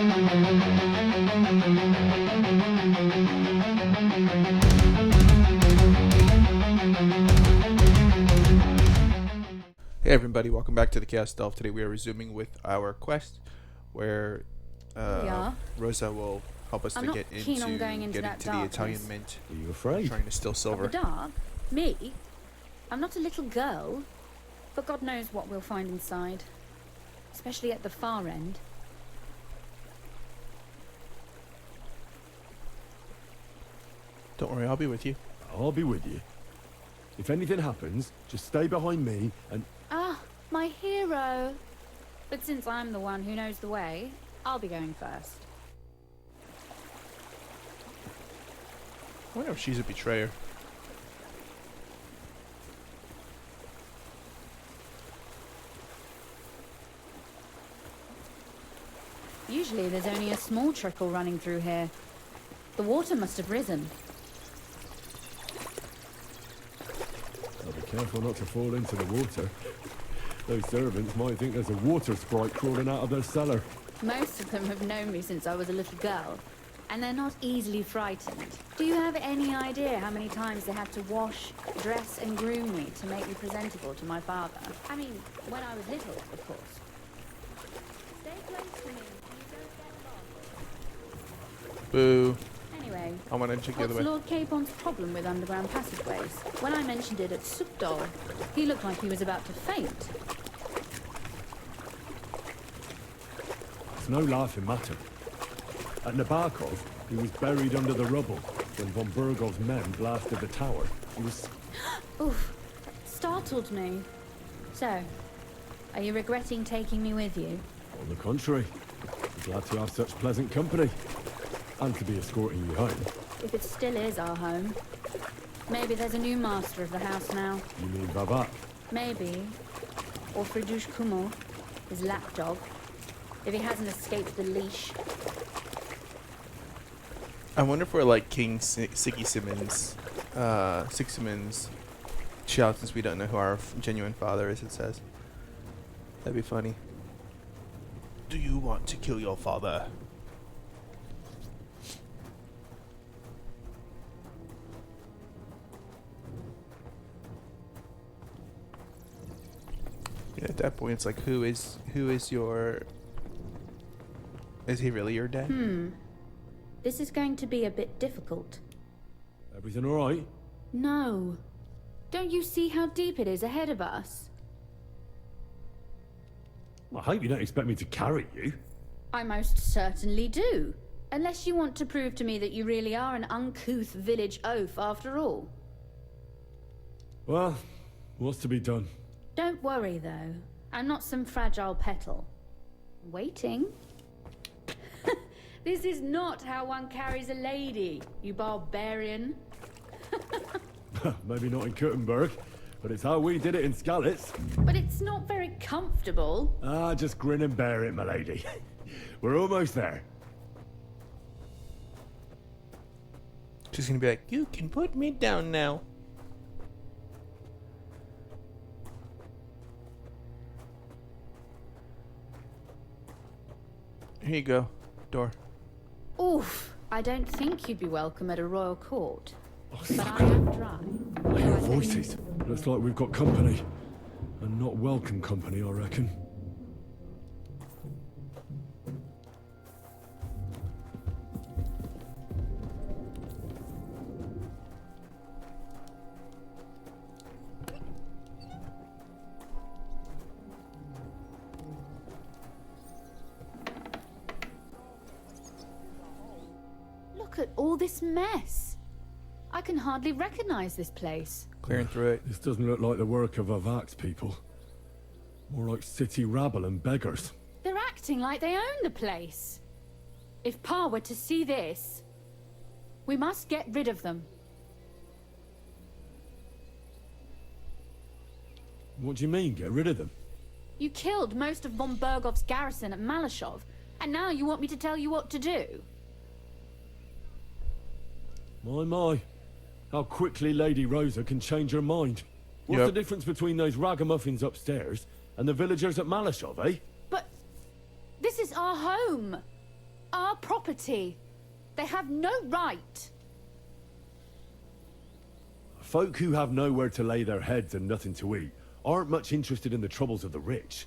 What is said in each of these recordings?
Hey everybody, welcome back to the Chaos Delve. Today we are resuming with our quest where Rosa will help us to get into the Italian mint. Are you afraid? Trying to steal silver. Of the dark? Me? I'm not a little girl, but God knows what we'll find inside, especially at the far end. Don't worry, I'll be with you. I'll be with you. If anything happens, just stay behind me and... Ah, my hero. But since I'm the one who knows the way, I'll be going first. I wonder if she's a betrayer. Usually there's only a small trickle running through here. The water must have risen. I'll be careful not to fall into the water. Those servants might think there's a water sprite crawling out of their cellar. Most of them have known me since I was a little girl, and they're not easily frightened. Do you have any idea how many times they had to wash, dress, and groom me to make me presentable to my father? I mean, when I was little, of course. Stay close to me, you don't get lost. Boo. Anyway, I want to check the other way. Lord Capon's problem with underground passageways? When I mentioned it at Supdol, he looked like he was about to faint. It's no laughing matter. At Nabokov, he was buried under the rubble when von Burgov's men blasted the tower. He was... Oof, startled me. So, are you regretting taking me with you? On the contrary, I'm glad to have such pleasant company. And to be escorting you home. If it still is our home. Maybe there's a new master of the house now. You mean Babak? Maybe. Or Fridush Kumo, his lapdog. If he hasn't escaped the leash. I wonder if we're like King Siggy Simmons. Child, since we don't know who our genuine father is, it says. That'd be funny. Do you want to kill your father? Yeah, at that point, it's like, who is your... Is he really your dad? This is going to be a bit difficult. Everything all right? No. Don't you see how deep it is ahead of us? I hope you don't expect me to carry you. I most certainly do. Unless you want to prove to me that you really are an uncouth village oaf after all. Well, what's to be done? Don't worry, though. I'm not some fragile petal. Waiting? This is not how one carries a lady, you barbarian. Maybe not in Kuttenberg, but it's how we did it in Skalitz. But it's not very comfortable. Ah, just grin and bear it, my lady. We're almost there. She's gonna be like, you can put me down now. Here you go. Door. Oof. I don't think you'd be welcome at a royal court. But I am dry. I hear voices. Looks like we've got company. And not welcome company, I reckon. Look at all this mess. I can hardly recognize this place. Clearing through it. This doesn't look like the work of Avak's people. More like city rabble and beggars. They're acting like they own the place. If Pa were to see this, we must get rid of them. What do you mean, get rid of them? You killed most of von Burgov's garrison at Malashov, and now you want me to tell you what to do? My. How quickly Lady Rosa can change her mind. What's the difference between those ragamuffins upstairs and the villagers at Malashov, eh? But this is our home. our property. They have no right. Folk who have nowhere to lay their heads and nothing to eat aren't much interested in the troubles of the rich.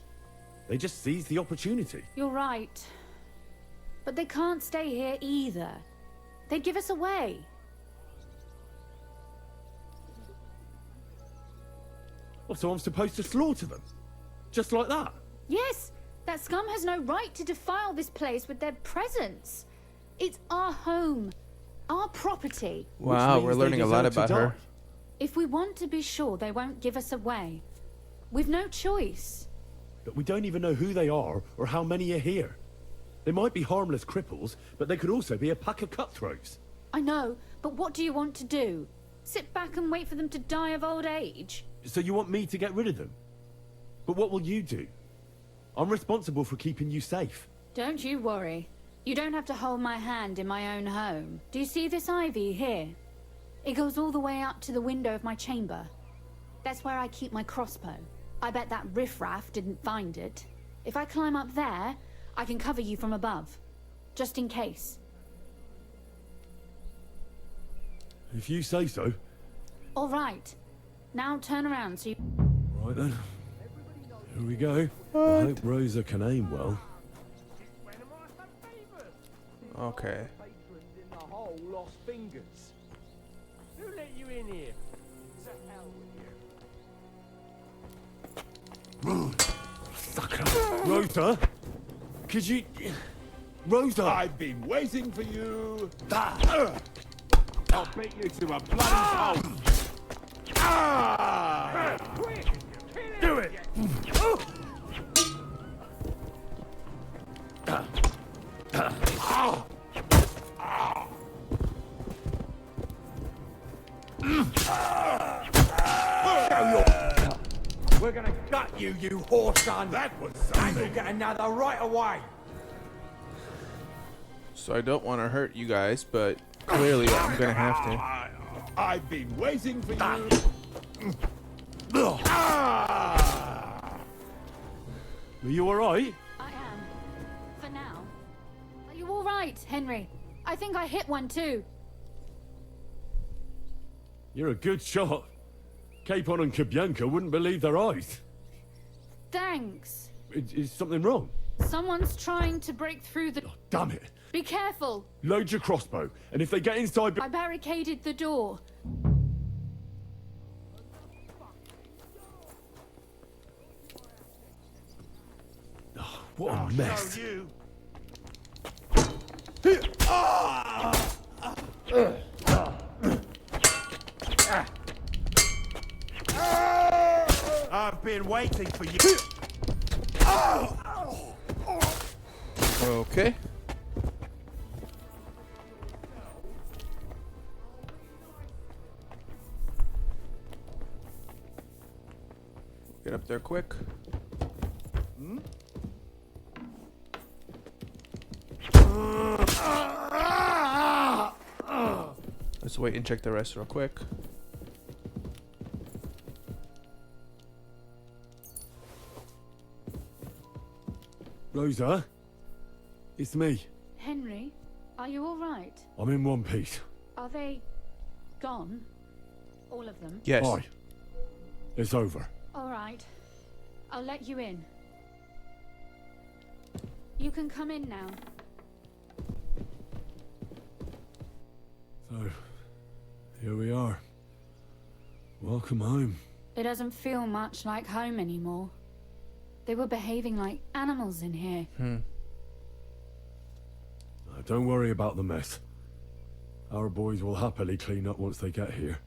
They just seize the opportunity. You're right. But they can't stay here either. They'd give us away. Oh, so I'm supposed to slaughter them? Just like that? Yes, that scum has no right to defile this place with their presence. It's our home, our property. Wow, we're learning a lot about her. If we want to be sure they won't give us away, we've no choice. But we don't even know who they are or how many are here. They might be harmless cripples, but they could also be a pack of cutthroats. I know, but what do you want to do? Sit back and wait for them to die of old age? So you want me to get rid of them? But what will you do? I'm responsible for keeping you safe. Don't you worry. You don't have to hold my hand in my own home. Do you see this ivy here? It goes all the way up to the window of my chamber. That's where I keep my crossbow. I bet that riffraff didn't find it. If I climb up there, I can cover you from above. Just in case. If you say so. All right. Now turn around so you... Right then. Here we go. I hope Rosa can aim well. Okay. Who let you in here? Rosa? Could you... Rosa! I've been waiting for you. I'll beat you to a bloody pulp. Quick! Do it! We're gonna gut you, you whoreson! That was And you'll something. get another right away! So I don't want to hurt you guys, but clearly I'm gonna have to. I've been waiting for you. Are you alright? I am. For now. Are you all right, Henry? I think I hit one too. You're a good shot. Capon and Kabianka wouldn't believe their eyes. Thanks. Is something wrong? Someone's trying to break through the... Damn it. Be careful. Load your crossbow, and if they get inside... I barricaded the door. What a mess. You. I've been waiting for you. Okay. Get up there quick. Let's wait and check the rest real quick. Rosa? It's me. Henry, are you all right? I'm in one piece. Are they gone? All of them? Yes. Aye. It's over. All right. I'll let you in. You can come in now. So, here we are. Welcome home. It doesn't feel much like home anymore. They were behaving like animals in here. Don't worry about the mess. Our boys will happily clean up once they get here.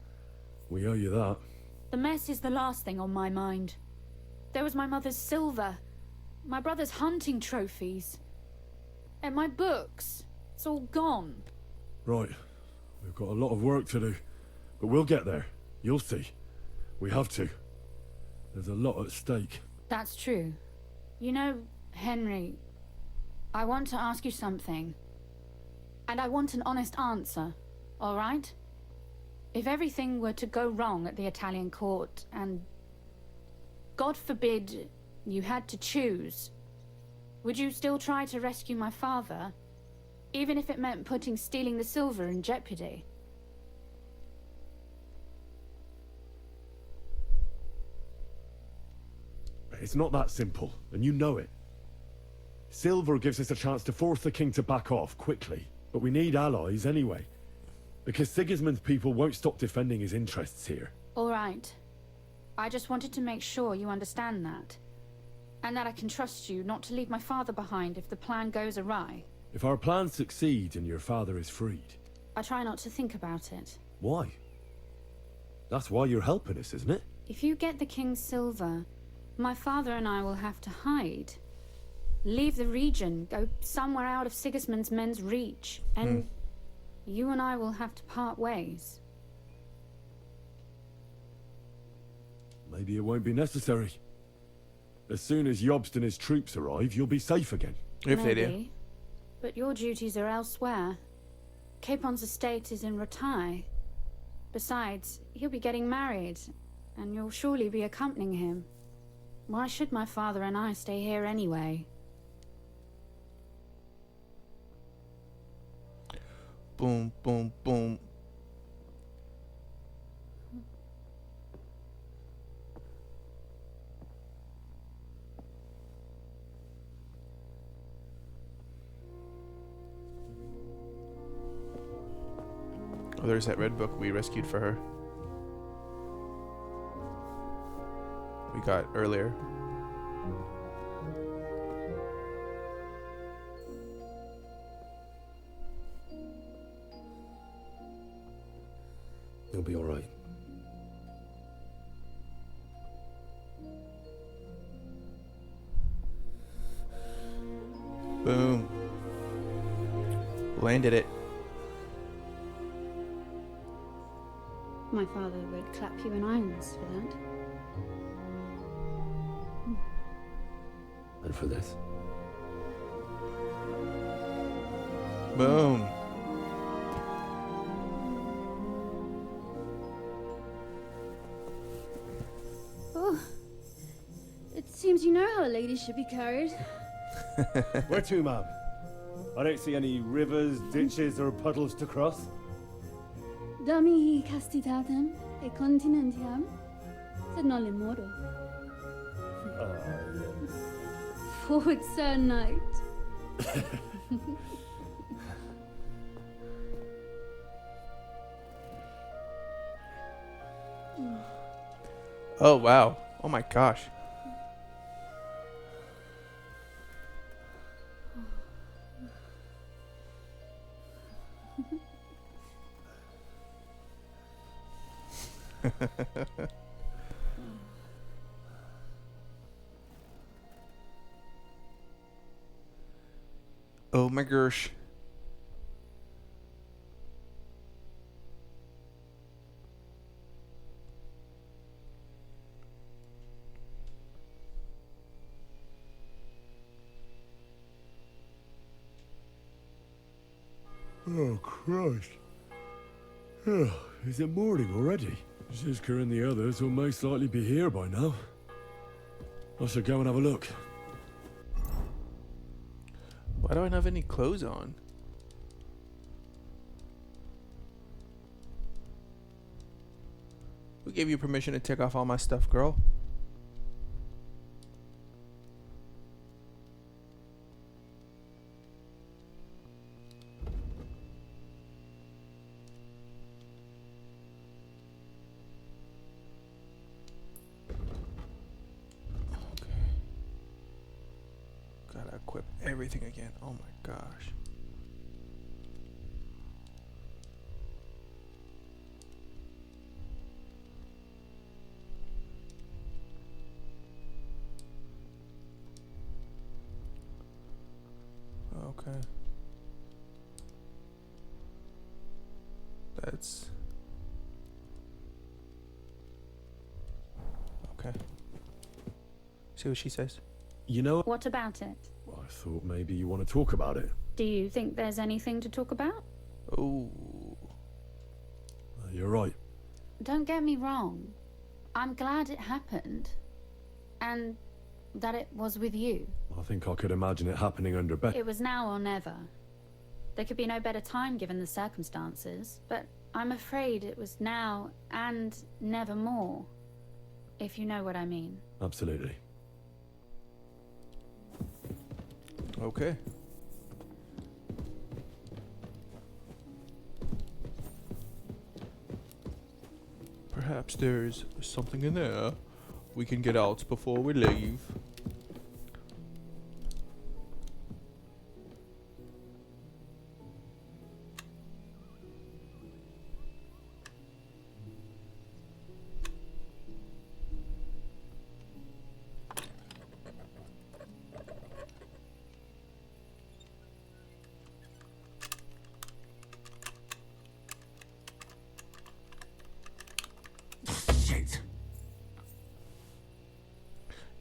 We owe you that. The mess is the last thing on my mind. There was my mother's silver, my brother's hunting trophies, and my books. It's all gone. Right. We've got a lot of work to do. But we'll get there. You'll see. We have to. There's a lot at stake. That's true. You know, Henry, I want to ask you something. And I want an honest answer, all right? If everything were to go wrong at the Italian court and, God forbid, you had to choose, would you still try to rescue my father? even if it meant putting stealing the silver in jeopardy. It's not that simple, and you know it. Silver gives us a chance to force the king to back off quickly, but we need allies anyway. Because Sigismund's people won't stop defending his interests here. All right. I just wanted to make sure you understand that. And that I can trust you not to leave my father behind if the plan goes awry. If our plan succeeds and your father is freed... I try not to think about it. Why? That's why you're helping us, isn't it? If you get the king's silver, my father and I will have to hide. Leave the region, go somewhere out of Sigismund's men's reach, and you and I will have to part ways. Maybe it won't be necessary. As soon as Jobst and his troops arrive, you'll be safe again. If they do. But your duties are elsewhere. Capon's estate is in Rothards. Besides, he'll be getting married, and you'll surely be accompanying him. Why should my father and I stay here anyway? Boom, boom, boom. Oh, there's that red book we rescued for her. We got earlier. You'll be all right. Boom. Landed it. My father would clap you in irons for that. And for this? Boom. Oh, it seems you know how a lady should be carried. Where to, ma'am? I don't see any rivers, ditches, or puddles to cross. Dami castitatem e continentiam, sed non le moro. Forward, Sir Knight. Oh, wow. Oh my gosh. Oh my gosh. Oh, Christ. Oh, is it morning already? Ziska and the others will most likely be here by now. I should go and have a look. Why do I not have any clothes on? Who gave you permission to take off all my stuff, girl? Gotta equip everything again. Oh my gosh. Okay. That's okay. See what she says. You know, What about it? I thought maybe you want to talk about it. Do you think there's anything to talk about? Oh. You're right. Don't get me wrong. I'm glad it happened. And that it was with you. I think I could imagine it happening under Beck. It was now or never. There could be no better time given the circumstances, but I'm afraid it was now and nevermore, if you know what I mean. Absolutely. Okay. Perhaps there's something in there we can get out before we leave. Shit.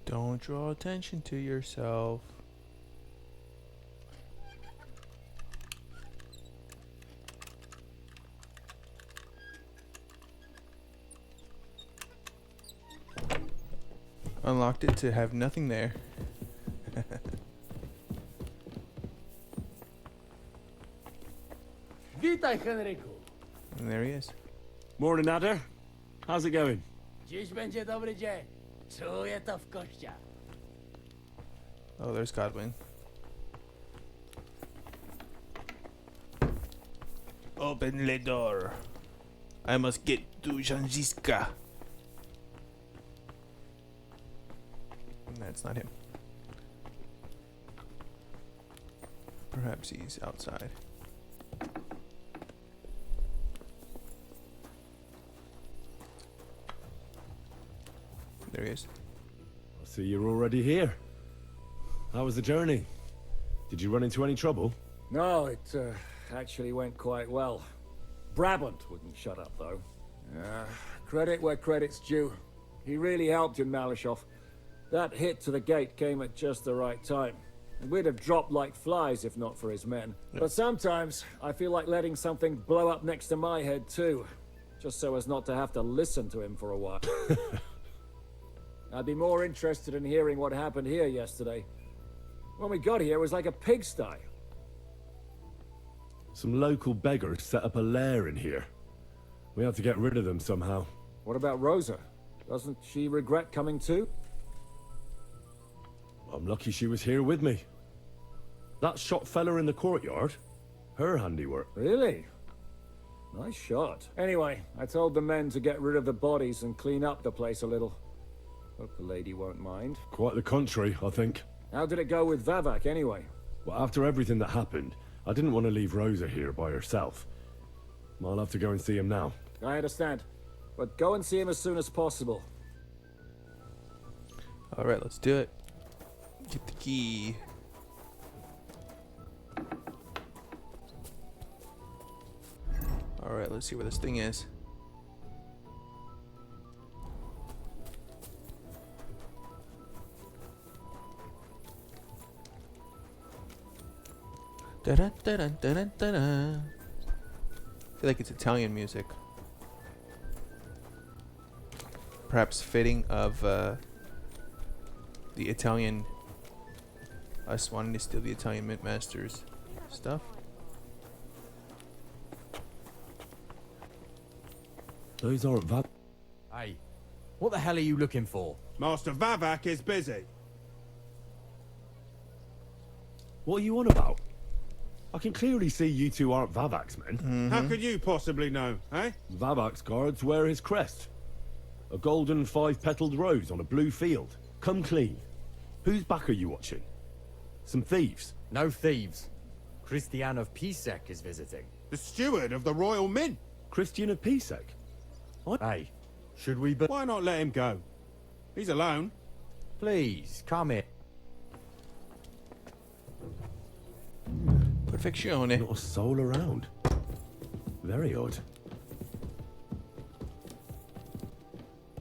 Don't draw attention to yourself. Unlocked it to have nothing there. Witaj, Henryku. And there he is. Morning, Adder. How's it going? Dziś będzie dobry dzień. Czuję to w kościach. Oh, there's Godwin. Open the door. I must get to Janjiska. That's not him. Perhaps he's outside. There he is. I see you're already here. How was the journey? Did you run into any trouble? No, it actually went quite well. Brabant wouldn't shut up, though. Credit where credit's due. He really helped in Malishov. That hit to the gate came at just the right time. And we'd have dropped like flies if not for his men. But sometimes, I feel like letting something blow up next to my head too. Just so as not to have to listen to him for a while. I'd be more interested in hearing what happened here yesterday. When we got here, it was like a pigsty. Some local beggars set up a lair in here. We had to get rid of them somehow. What about Rosa? Doesn't she regret coming too? I'm lucky she was here with me. That shot fella in the courtyard, her handiwork. Really? Nice shot. Anyway, I told the men to get rid of the bodies and clean up the place a little. Hope the lady won't mind. Quite the contrary, I think. How did it go with Vavak anyway? Well, after everything that happened, I didn't want to leave Rosa here by herself. I'll have to go and see him now. I understand. But go and see him as soon as possible. Alright, let's do it. Get the key. Alright, let's see where this thing is. Da-da, da-da, da-da, da-da. I feel like it's Italian music. Perhaps fitting of the Italian, us wanting to steal the Italian Mint Master's stuff. Those aren't Hey, what the hell are you looking for? Master Vavak is busy. What are you on about? I can clearly see you two aren't Vavak's men. How could you possibly know, eh? Vavak's guards wear his crest. A golden five-petaled rose on a blue field. Come clean. Whose back are you watching? Some thieves? No thieves. Christian of Pisek is visiting. The steward of the Royal Mint. Christian of Pisek? Hey, should we be... Why not let him go? He's alone. Please, come in. Perfeccione. Not a soul around. Very odd.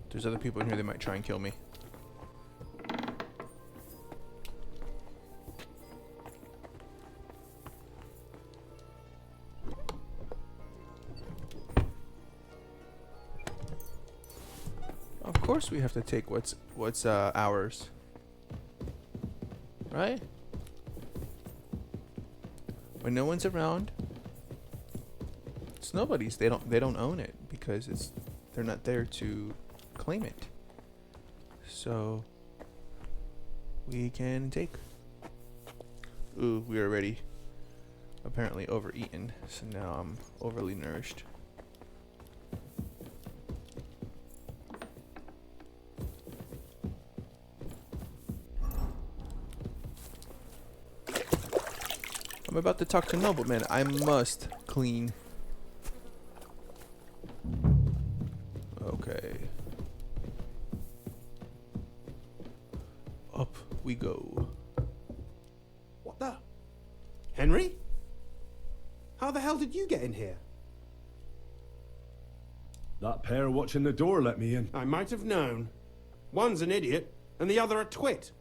There's other people in here that might try and kill me. Of course we have to take what's ours. Right? When no one's around, it's nobody's. They don't own it because they're not there to claim it. So we can take. Ooh, we already apparently overeaten, so now I'm overly nourished. I'm about to talk to nobleman. I must clean. Okay. Up we go. What the? Henry? How the hell did you get in here? That pair watching the door let me in. I might have known. One's an idiot, and the other a twit.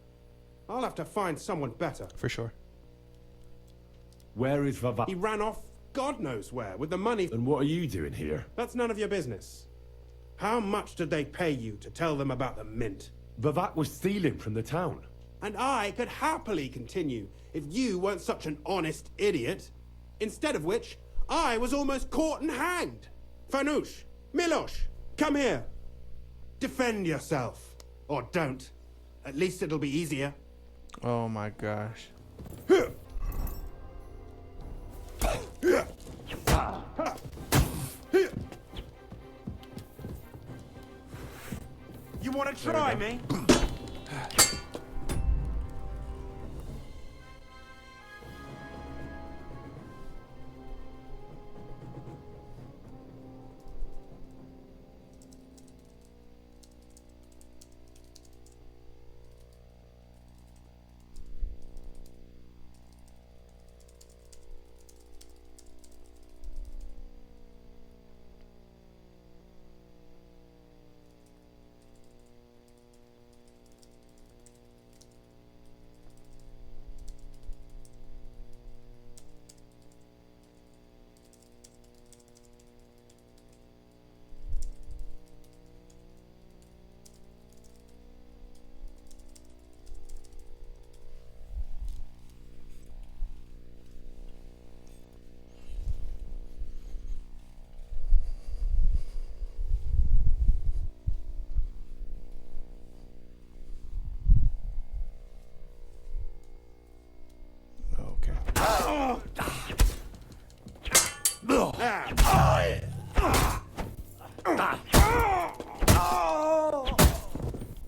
I'll have to find someone better. For sure. Where is Vavak? He ran off God knows where with the money. And what are you doing here? That's none of your business. How much did they pay you to tell them about the mint? Vavak was stealing from the town. And I could happily continue if you weren't such an honest idiot. Instead of which, I was almost caught and hanged. Fanush, Milosh, come here. Defend yourself. Or don't. At least it'll be easier. Oh my gosh. You want to try me?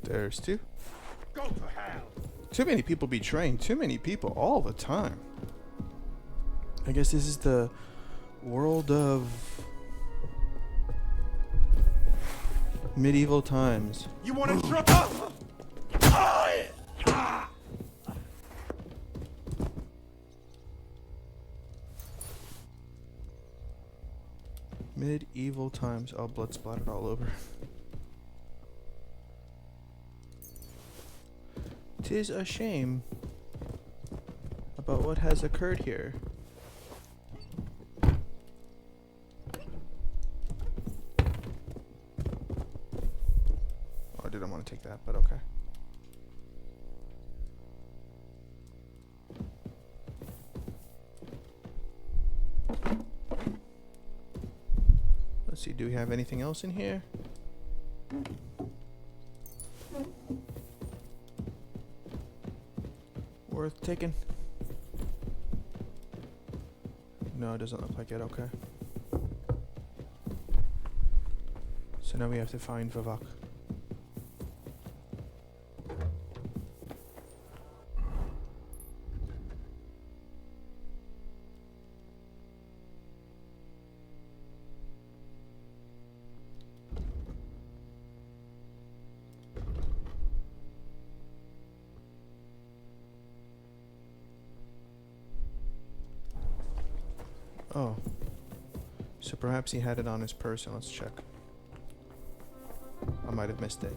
There's two. Go to hell. Too many people betraying too many people all the time. I guess this is the world of medieval times. You want to try? Medieval times. Oh, blood splattered all over. 'Tis a shame about what has occurred here. Oh, I didn't want to take that, but okay. Let's see, do we have anything else in here? Worth taking? No, it doesn't look like it. Okay. So now we have to find Vavak. Oh. So perhaps he had it on his person. Let's check. I might have missed it.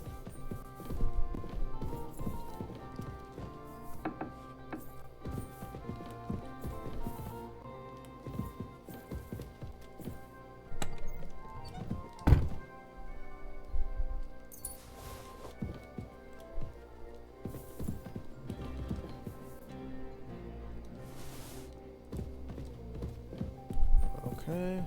Okay.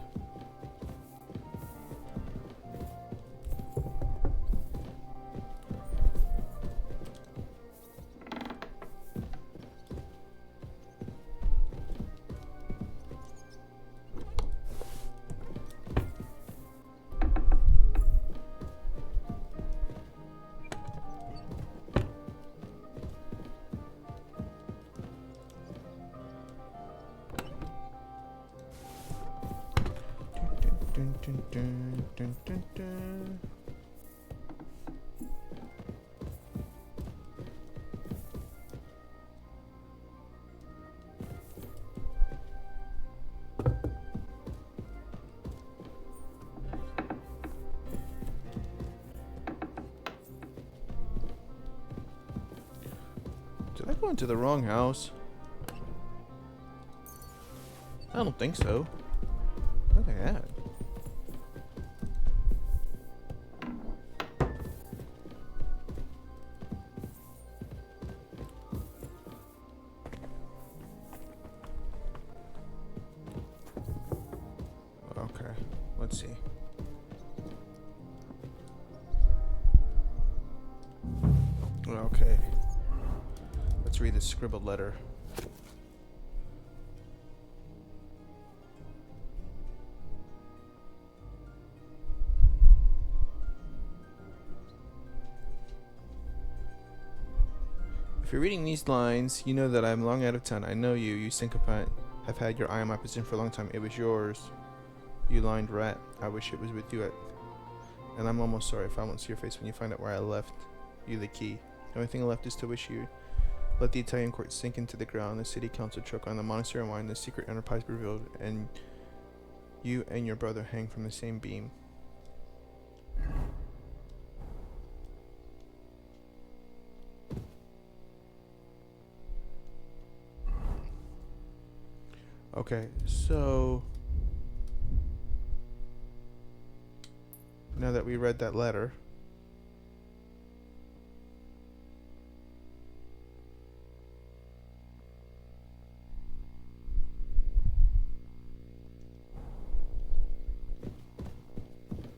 Dun, dun, dun, dun, dun, dun. Did I go into the wrong house? I don't think so. What the heck? Okay, let's see. Okay. Let's read this scribbled letter. If you're reading these lines, you know that I'm long out of town. I know you sycophant, have had your eye on my position for a long time. It was yours, you lined rat. I wish it was with you. And I'm almost sorry if I won't see your face when you find out where I left you the key. The only thing left is to wish you let the Italian court sink into the ground, the city council choke on the monastery wine, the secret enterprise be revealed, and you and your brother hang from the same beam. Okay, so now that we read that letter,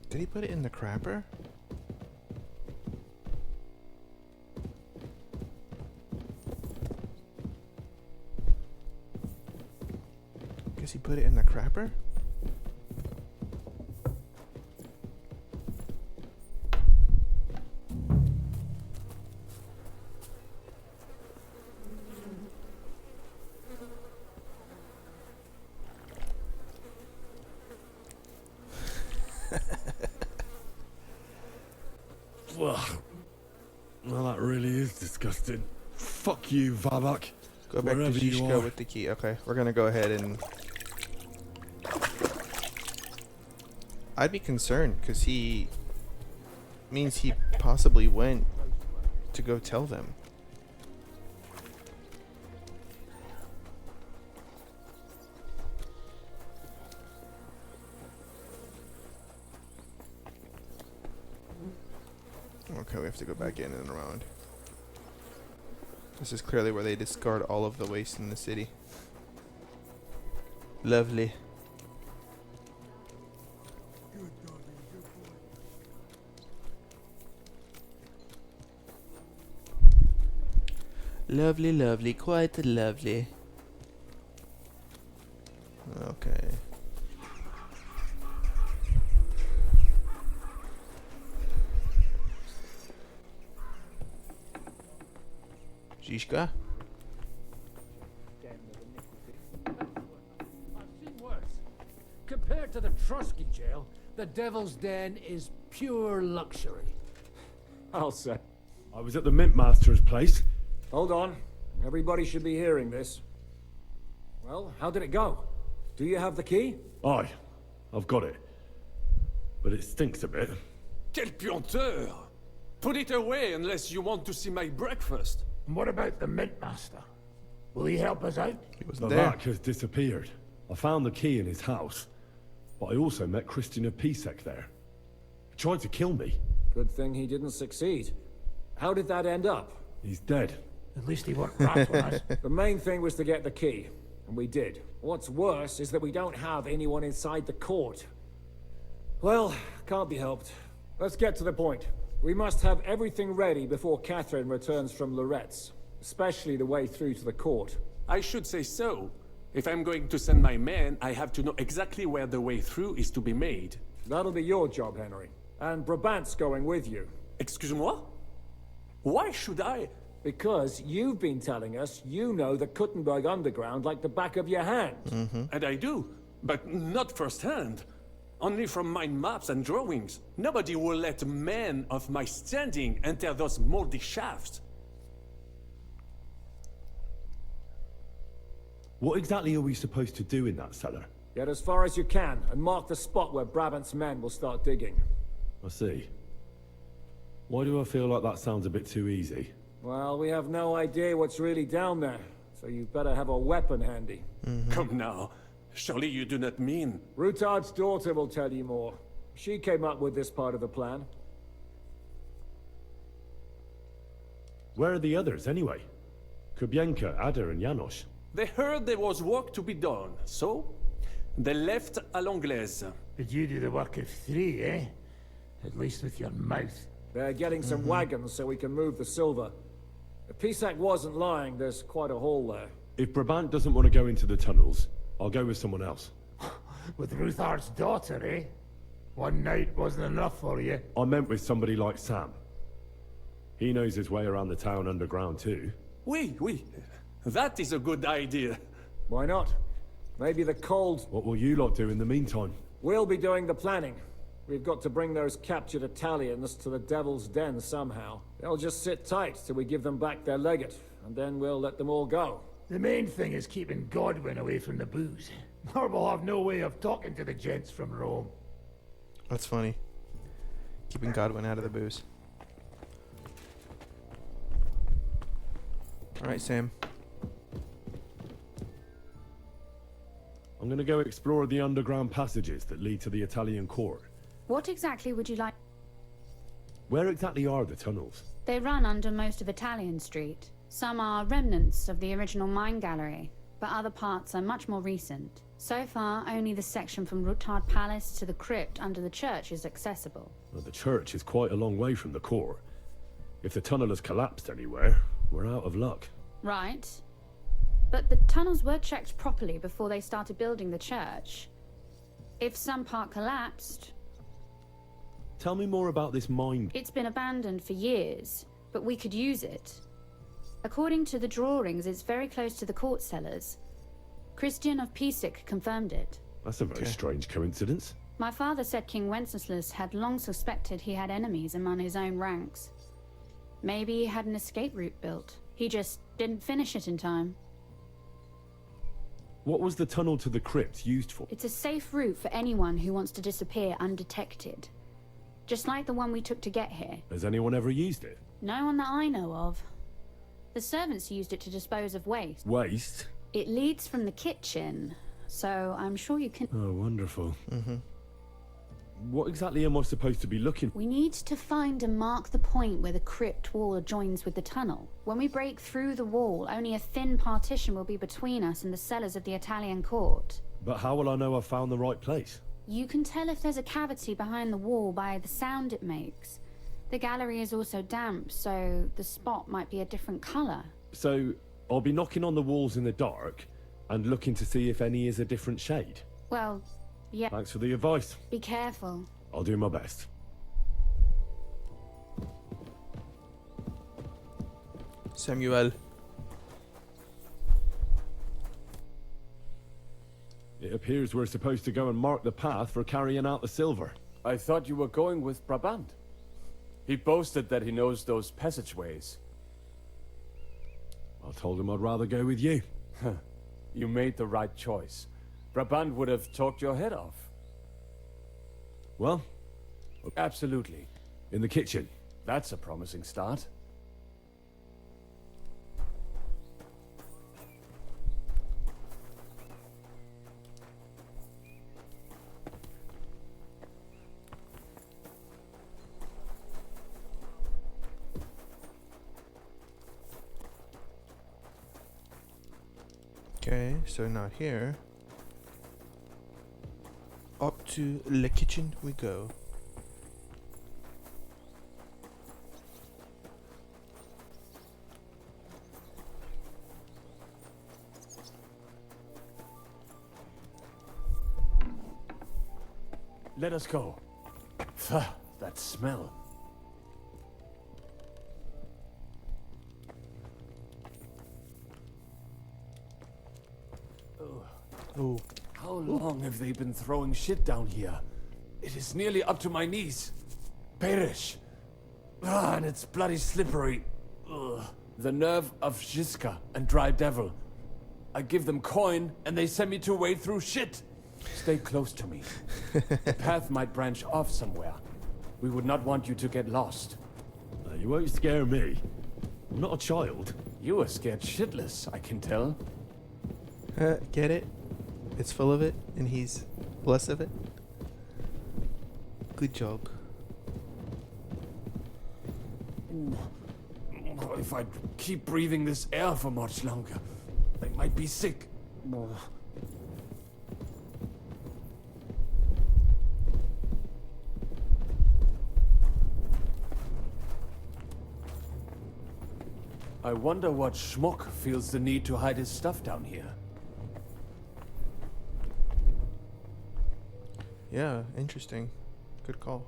did he put it in the crapper? Guess he put it in the crapper? Well, that really is disgusting. Fuck you, Vavak. Go back to Wherever you Zizka are. with the key. Okay, we're gonna go ahead and... I'd be concerned, because he... means he possibly went to go tell them. Okay, we have to go back in and around. This is clearly where they discard all of the waste in the city. Lovely. Lovely, lovely, quite lovely. Okay. Zizka? I've seen worse. Compared to the Trusky jail, the Devil's Den is pure luxury. I'll say. I was at the Mint Master's place. Hold on. Everybody should be hearing this. Well, how did it go? Do you have the key? Aye, I've got it. But it stinks a bit. Quel puanteur! Put it away unless you want to see my breakfast. And what about the Mint Master? Will he help us out? He wasn't there. Vavak has disappeared. I found the key in his house. But I also met Christian Pisek there. He tried to kill me. Good thing he didn't succeed. How did that end up? He's dead. At least he won't rat on us. The main thing was to get the key. and we did. What's worse is that we don't have anyone inside the court. Well, can't be helped. Let's get to the point. We must have everything ready before Catherine returns from Loretz, especially the way through to the court. I should say so. If I'm going to send my men, I have to know exactly where the way through is to be made. That'll be your job, Henry. And Brabant's going with you. Excuse-moi? Why should I? Because you've been telling us you know the Kuttenberg underground like the back of your hand. And I do, but not firsthand. Only from mind maps and drawings. Nobody will let men of my standing enter those moldy shafts. What exactly are we supposed to do in that cellar? Get as far as you can, and mark the spot where Brabant's men will start digging. I see. Why do I feel like that sounds a bit too easy? Well, we have no idea what's really down there, so you better have a weapon handy. Come now. Surely you do not mean... Rothard's daughter will tell you more. She came up with this part of the plan. Where are the others, anyway? Kubienka, Ada, and Janos. They heard there was work to be done, so... they left à l'anglaise. But you do the work of 3, eh? At least with your mouth. They're getting some wagons so we can move the silver. If Pisak wasn't lying, there's quite a hole there. If Brabant doesn't want to go into the tunnels, I'll go with someone else. With Rothard's daughter, eh? One night wasn't enough for you. I meant with somebody like Sam. He knows his way around the town underground too. Oui. That is a good idea. Why not? Maybe the cold... What will you lot do in the meantime? We'll be doing the planning. We've got to bring those captured Italians to the Devil's Den somehow. They'll just sit tight till we give them back their legate, and then we'll let them all go. The main thing is keeping Godwin away from the booze. Or we'll have no way of talking to the gents from Rome. That's funny. Keeping Godwin out of the booze. Alright, Sam. I'm gonna go explore the underground passages that lead to the Italian court. What exactly would you like? Where exactly are the tunnels? They run under most of Italian Street. Some are remnants of the original mine gallery, but other parts are much more recent. So far, only the section from Rothard Palace to the crypt under the church is accessible. Well, the church is quite a long way from the court. If the tunnel has collapsed anywhere, we're out of luck. Right. But the tunnels were checked properly before they started building the church. If some part collapsed... Tell me more about this mine. It's been abandoned for years, but we could use it. According to the drawings, it's very close to the court cellars. Christian of Pisak confirmed it. That's a very strange coincidence. My father said King Wenceslas had long suspected he had enemies among his own ranks. Maybe he had an escape route built. He just didn't finish it in time. What was the tunnel to the crypt used for? It's a safe route for anyone who wants to disappear undetected. Just like the one we took to get here. Has anyone ever used it? No one that I know of. The servants used it to dispose of waste. Waste? It leads from the kitchen, so I'm sure you can... Oh, wonderful. What exactly am I supposed to be looking for? We need to find and mark the point where the crypt wall joins with the tunnel. When we break through the wall, only a thin partition will be between us and the cellars of the Italian court. But how will I know I've found the right place? You can tell if there's a cavity behind the wall by the sound it makes. The gallery is also damp, so the spot might be a different color. So, I'll be knocking on the walls in the dark and looking to see if any is a different shade. Well, yeah. Thanks for the advice. Be careful. I'll do my best. Samuel. It appears we're supposed to go and mark the path for carrying out the silver. I thought you were going with Brabant. He boasted that he knows those passageways. I told him I'd rather go with you. You made the right choice. Brabant would have talked your head off. Well? Absolutely. In the kitchen. That's a promising start. Okay, so not here. Up to the kitchen we go. Let us go. Pho, that smell. Oh. How long have they been throwing shit down here? It is nearly up to my knees. Perish. Ah, and it's bloody slippery. Ugh. The nerve of Jiska and Dry Devil. I give them coin, and they send me to wade through shit. Stay close to me. The path might branch off somewhere. We would not want you to get lost. You won't scare me. I'm not a child. You are scared shitless, I can tell. Get it? It's full of it, and he's less of it. Good job. If I keep breathing this air for much longer, I might be sick. I wonder what schmuck feels the need to hide his stuff down here. Yeah, interesting. Good call.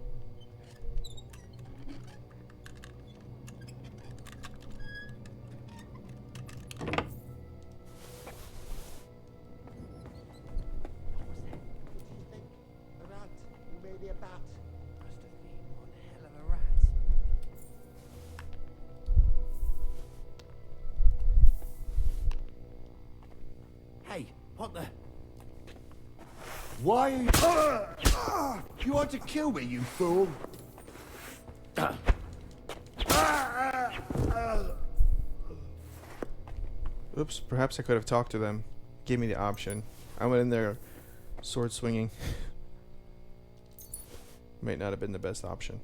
Hey, what the? Why are you... You want to kill me, you fool? Oops, perhaps I could have talked to them. Gave me the option. I went in there sword swinging. Might not have been the best option.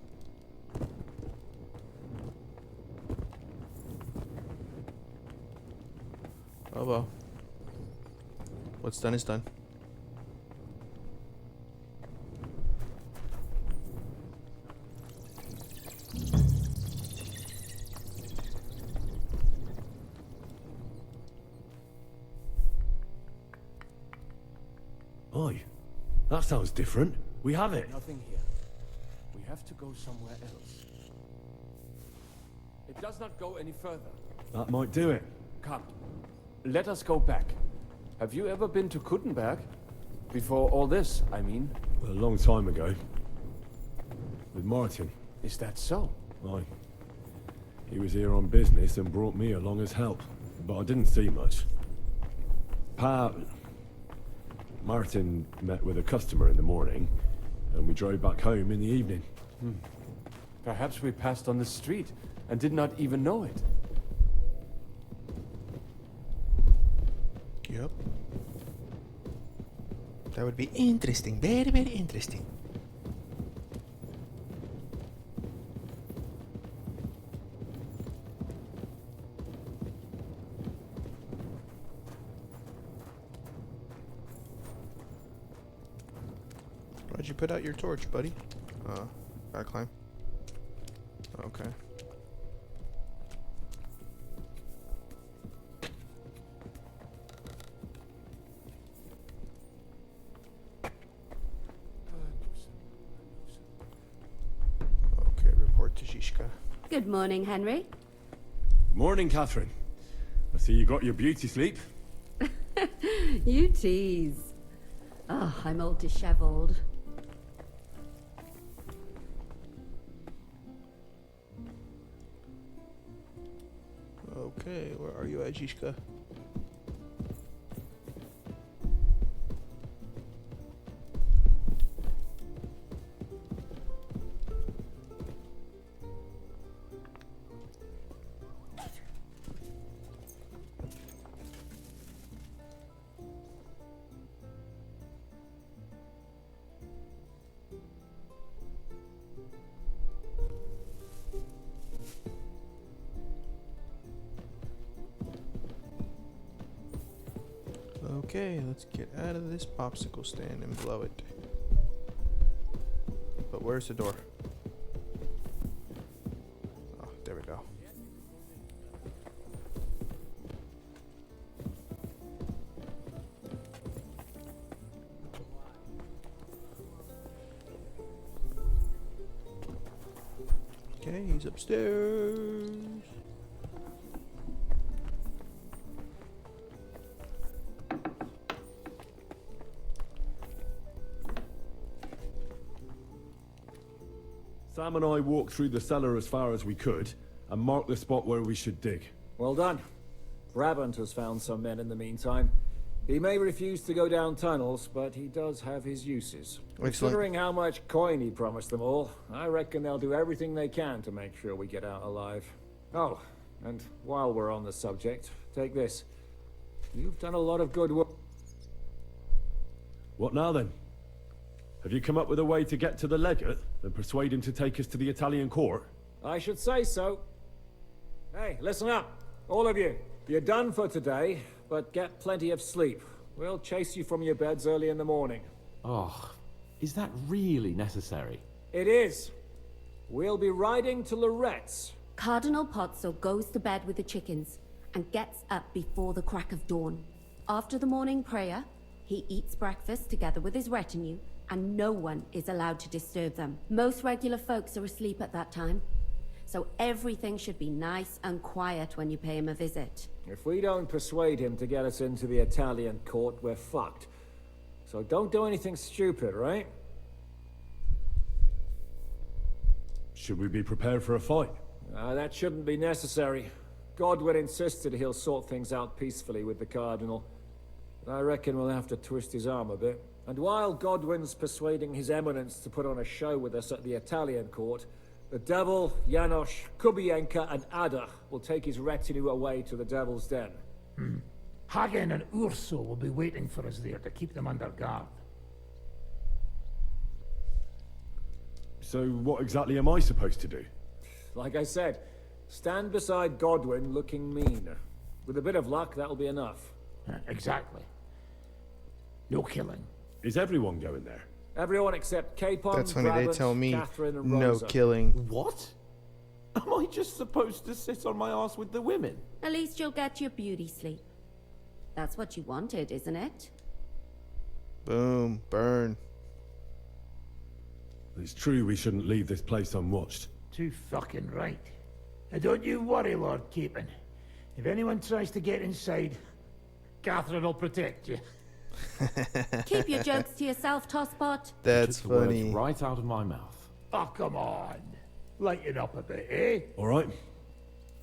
Oh well. What's done is done. Oi, that sounds different. We have it. Nothing here. We have to go somewhere else. It does not go any further. That might do it. Come. Let us go back. Have you ever been to Kuttenberg? Before all this, I mean. A long time ago. With Martin. Is that so? Aye. He was here on business and brought me along as help. But I didn't see much. Martin met with a customer in the morning, and we drove back home in the evening. Perhaps we passed on the street and did not even know it. Yep. That would be interesting. Very, very interesting. Why'd you put out your torch, buddy? Gotta climb. Okay. Okay, report to Zizka. Good morning, Henry. Morning, Catherine. I see you got your beauty sleep. You tease. Oh, I'm all disheveled. Okay, where are you at, Zizka? Okay, let's get out of this popsicle stand and blow it. But where's the door? Oh, there we go. Okay, he's upstairs. Sam and I walked through the cellar as far as we could and marked the spot where we should dig. Well done. Brabant has found some men in the meantime. He may refuse to go down tunnels, but he does have his uses. Excellent. Considering how much coin he promised them all, I reckon they'll do everything they can to make sure we get out alive. Oh, and while we're on the subject, take this. You've done a lot of good work. What now then? Have you come up with a way to get to the legate and persuade him to take us to the Italian court? I should say so. Hey, listen up, all of you. You're done for today, but get plenty of sleep. We'll chase you from your beds early in the morning. Oh, is that really necessary? It is. We'll be riding to Loretz. Cardinal Pozzo goes to bed with the chickens and gets up before the crack of dawn. After the morning prayer, he eats breakfast together with his retinue, and no one is allowed to disturb them. Most regular folks are asleep at that time, so everything should be nice and quiet when you pay him a visit. If we don't persuade him to get us into the Italian court, we're fucked. So don't do anything stupid, right? Should we be prepared for a fight? That shouldn't be necessary. Godwin insisted he'll sort things out peacefully with the Cardinal. But I reckon we'll have to twist his arm a bit. And while Godwin's persuading His Eminence to put on a show with us at the Italian court, the Devil, Janosch, Kubienka, and Ada will take his retinue away to the Devil's Den. Hagen and Urso will be waiting for us there to keep them under guard. So what exactly am I supposed to do? Like I said, stand beside Godwin looking mean. With a bit of luck, that'll be enough. Exactly. No killing. Is everyone going there? Everyone except Capon, That's funny, Brabant, they tell me Catherine, and no Rosa. killing. What? Am I just supposed to sit on my ass with the women? At least you'll get your beauty sleep. That's what you wanted, isn't it? Boom, burn. It's true we shouldn't leave this place unwatched. Too fucking right. Now don't you worry, Lord Capon. If anyone tries to get inside, Catherine will protect you. Keep your jokes to yourself, Tosspot. That's Took the words funny. right out of my mouth. Oh, come on. Lighten up a bit, eh? All right,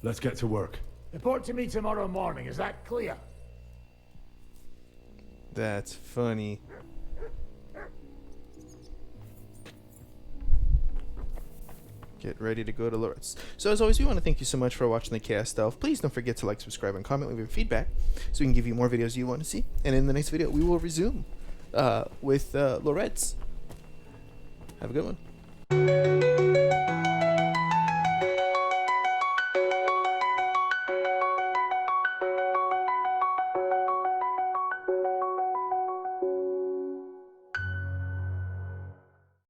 let's get to work. Report to me tomorrow morning, is that clear? That's funny. Get ready to go to Loretz. So as always, we want to thank you so much for watching the Chaos Delve. Please don't forget to like, subscribe, and comment, leave your feedback so we can give you more videos you want to see. And in the next video, we will resume with Loretz. Have a good one.